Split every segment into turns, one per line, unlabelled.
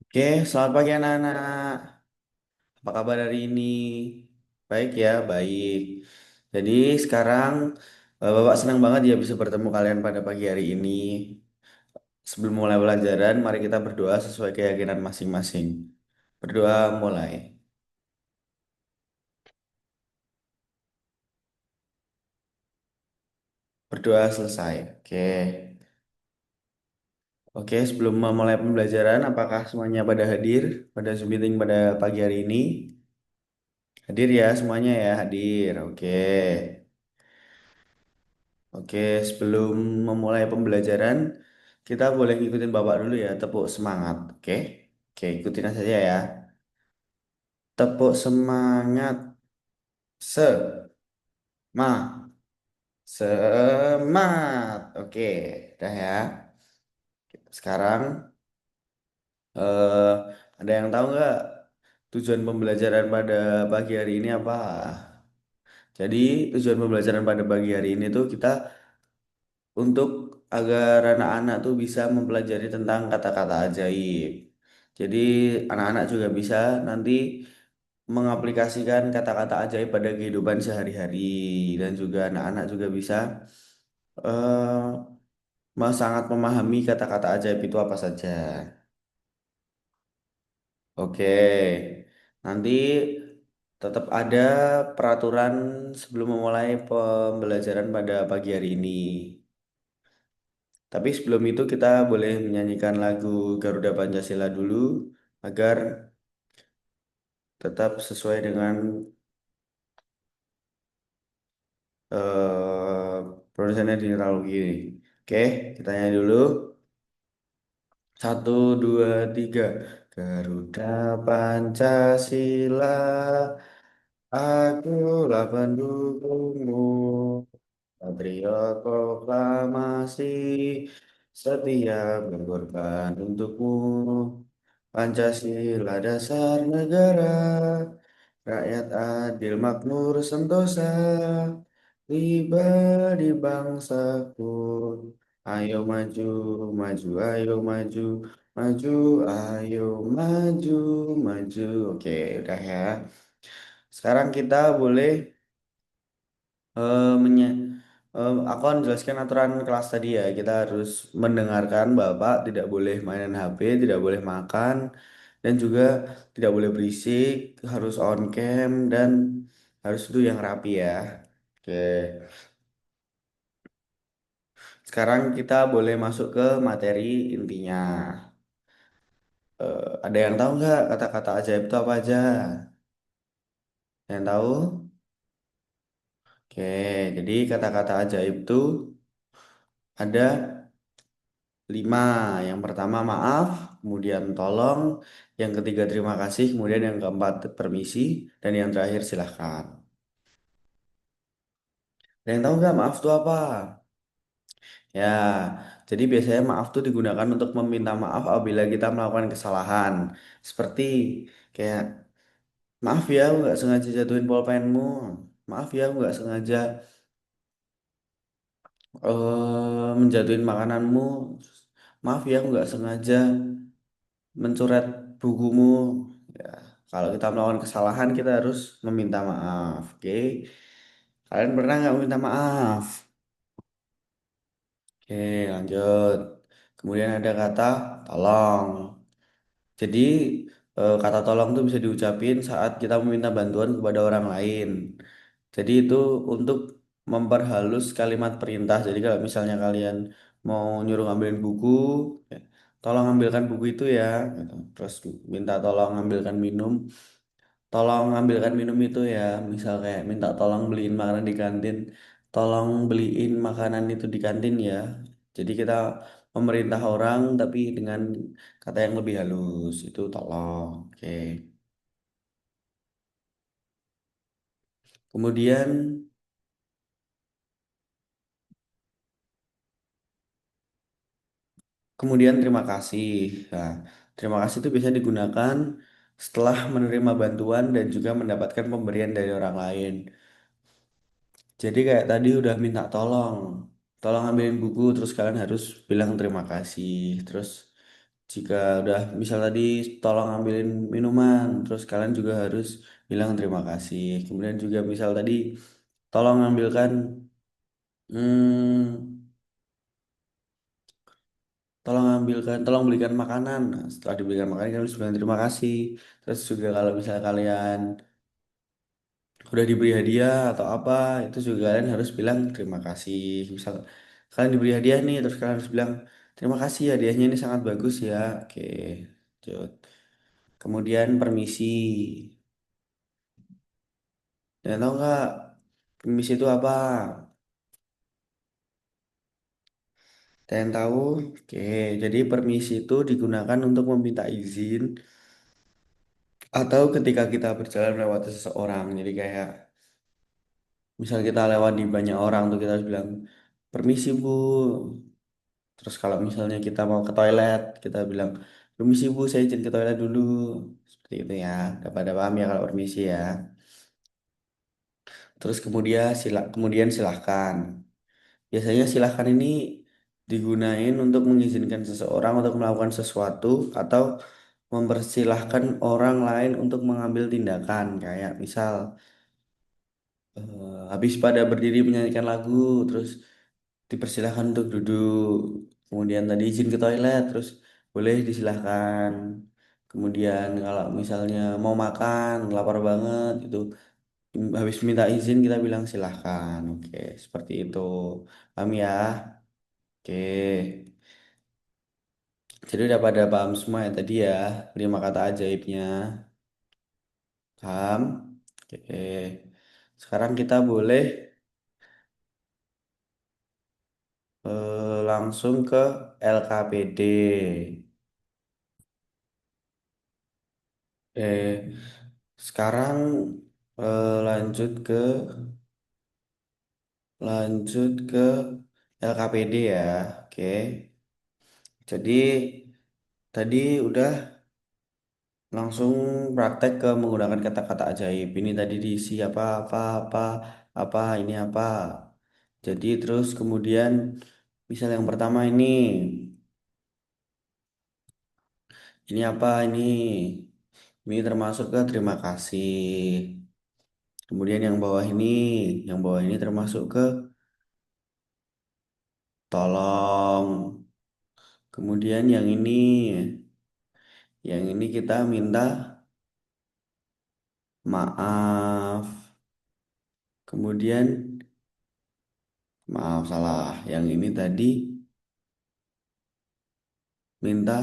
Oke, selamat pagi anak-anak. Apa kabar hari ini? Baik ya, baik. Jadi sekarang Bapak senang banget ya bisa bertemu kalian pada pagi hari ini. Sebelum mulai pelajaran, mari kita berdoa sesuai keyakinan masing-masing. Berdoa mulai. Berdoa selesai. Oke. Oke, sebelum memulai pembelajaran, apakah semuanya pada hadir pada Zoom meeting pada pagi hari ini? Hadir ya semuanya ya, hadir. Oke. Oke, sebelum memulai pembelajaran, kita boleh ngikutin Bapak dulu ya, tepuk semangat. Oke, oke, ikutin saja ya. Tepuk semangat, ma, semangat. Oke, udah ya. Sekarang eh, ada yang tahu nggak tujuan pembelajaran pada pagi hari ini apa? Jadi tujuan pembelajaran pada pagi hari ini tuh kita untuk agar anak-anak tuh bisa mempelajari tentang kata-kata ajaib. Jadi anak-anak juga bisa nanti mengaplikasikan kata-kata ajaib pada kehidupan sehari-hari dan juga anak-anak juga bisa sangat memahami kata-kata ajaib itu apa saja. Oke, nanti tetap ada peraturan sebelum memulai pembelajaran pada pagi hari ini. Tapi sebelum itu kita boleh menyanyikan lagu Garuda Pancasila dulu agar tetap sesuai dengan produsennya di Ralogi. Oke, kita nyanyi dulu. Satu, dua, tiga. Garuda Pancasila, akulah pendukungmu. Patriot proklamasi, setia berkorban untukmu. Pancasila dasar negara, rakyat adil makmur sentosa, pribadi bangsaku. Ayo maju, maju, ayo maju, maju, ayo maju, maju. Oke, udah ya. Sekarang kita boleh eh, menye aku akan jelaskan aturan kelas tadi ya. Kita harus mendengarkan Bapak, tidak boleh mainan HP, tidak boleh makan, dan juga tidak boleh berisik, harus on cam, dan harus itu yang rapi ya. Oke, sekarang kita boleh masuk ke materi intinya. Ada yang tahu nggak kata-kata ajaib itu apa aja? Yang tahu? Oke, jadi kata-kata ajaib itu ada 5. Yang pertama maaf, kemudian tolong, yang ketiga terima kasih, kemudian yang keempat permisi, dan yang terakhir silahkan. Ada yang tahu nggak maaf itu apa? Ya, jadi biasanya maaf itu digunakan untuk meminta maaf apabila kita melakukan kesalahan. Seperti kayak, maaf ya, aku nggak sengaja jatuhin pulpenmu. Maaf ya, aku nggak sengaja menjatuhin makananmu. Maaf ya, aku nggak sengaja mencoret bukumu. Ya, kalau kita melakukan kesalahan, kita harus meminta maaf. Oke, kalian pernah nggak meminta maaf? Oke, lanjut. Kemudian ada kata tolong. Jadi kata tolong itu bisa diucapin saat kita meminta bantuan kepada orang lain. Jadi itu untuk memperhalus kalimat perintah. Jadi kalau misalnya kalian mau nyuruh ngambilin buku, ya, tolong ambilkan buku itu ya, gitu. Terus minta tolong ambilkan minum, tolong ambilkan minum itu ya. Misal kayak minta tolong beliin makanan di kantin, tolong beliin makanan itu di kantin ya. Jadi kita memerintah orang tapi dengan kata yang lebih halus, itu tolong. Oke. Kemudian Kemudian terima kasih. Nah, terima kasih itu bisa digunakan setelah menerima bantuan dan juga mendapatkan pemberian dari orang lain. Jadi kayak tadi udah minta tolong, tolong ambilin buku, terus kalian harus bilang terima kasih. Terus Jika udah misal tadi tolong ambilin minuman, terus kalian juga harus bilang terima kasih. Kemudian juga misal tadi tolong ambilkan, hmm, tolong belikan makanan. Nah, setelah diberikan makanan, kalian harus bilang terima kasih. Terus juga kalau misalnya kalian udah diberi hadiah atau apa, itu juga kalian harus bilang terima kasih. Misal kalian diberi hadiah nih, terus kalian harus bilang terima kasih, hadiahnya ini sangat bagus ya. Oke, lanjut. Kemudian permisi. Dan tahu nggak permisi itu apa? Kalian tahu? Oke, jadi permisi itu digunakan untuk meminta izin atau ketika kita berjalan melewati seseorang. Jadi kayak misal kita lewat di banyak orang tuh kita harus bilang permisi Bu. Terus kalau misalnya kita mau ke toilet, kita bilang permisi Bu, saya izin ke toilet dulu. Seperti itu ya. Udah pada paham ya kalau permisi ya. Terus kemudian silahkan. Biasanya silahkan ini digunain untuk mengizinkan seseorang untuk melakukan sesuatu atau mempersilahkan orang lain untuk mengambil tindakan. Kayak misal habis pada berdiri menyanyikan lagu, terus dipersilahkan untuk duduk. Kemudian tadi izin ke toilet, terus boleh disilahkan. Kemudian kalau misalnya mau makan, lapar banget, itu habis minta izin kita bilang silahkan. Oke, seperti itu. Paham ya? Oke. Jadi udah pada paham semua ya tadi ya, 5 kata ajaibnya. Paham? Oke. Sekarang kita boleh langsung ke LKPD. Sekarang lanjut ke LKPD ya. Oke. Jadi tadi udah langsung praktek ke menggunakan kata-kata ajaib. Ini tadi diisi apa ini apa. Jadi terus kemudian misal yang pertama ini apa ini termasuk ke terima kasih. Kemudian yang bawah ini termasuk ke tolong. Kemudian yang ini kita minta maaf. Kemudian maaf salah. Yang ini tadi minta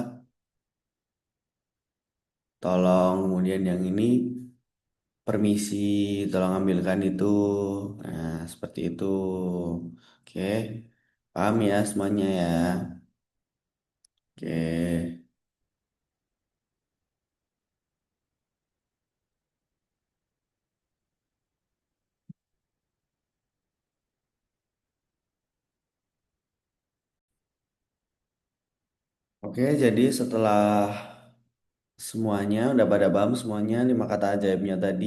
tolong. Kemudian yang ini permisi, tolong ambilkan itu. Nah, seperti itu. Oke, paham ya semuanya ya. Oke, oke. Jadi setelah semuanya udah pada paham semuanya 5 kata ajaibnya tadi.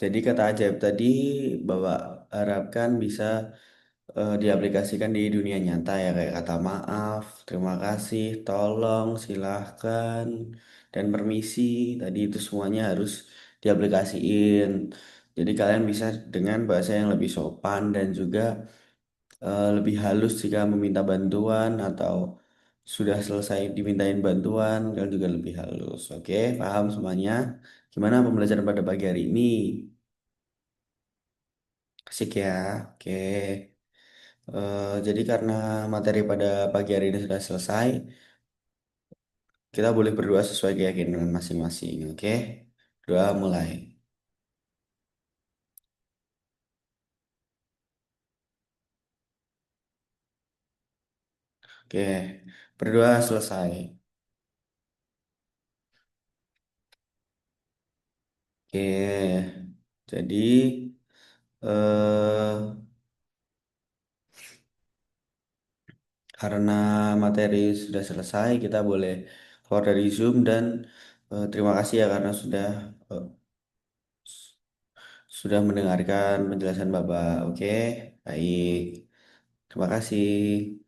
Jadi kata ajaib tadi bahwa harapkan bisa diaplikasikan di dunia nyata ya kayak kata maaf, terima kasih, tolong, silahkan, dan permisi. Tadi itu semuanya harus diaplikasiin. Jadi kalian bisa dengan bahasa yang lebih sopan dan juga lebih halus jika meminta bantuan atau sudah selesai dimintain bantuan, kalian juga lebih halus. Oke, paham semuanya? Gimana pembelajaran pada pagi hari ini? Asik ya, oke. Jadi karena materi pada pagi hari ini sudah selesai, kita boleh berdoa sesuai keyakinan masing-masing. Oke, doa mulai. Oke, berdoa selesai. Oke, jadi eh, karena materi sudah selesai, kita boleh keluar dari Zoom dan terima kasih ya karena eh, sudah mendengarkan penjelasan Bapak. Oke, baik. Terima kasih.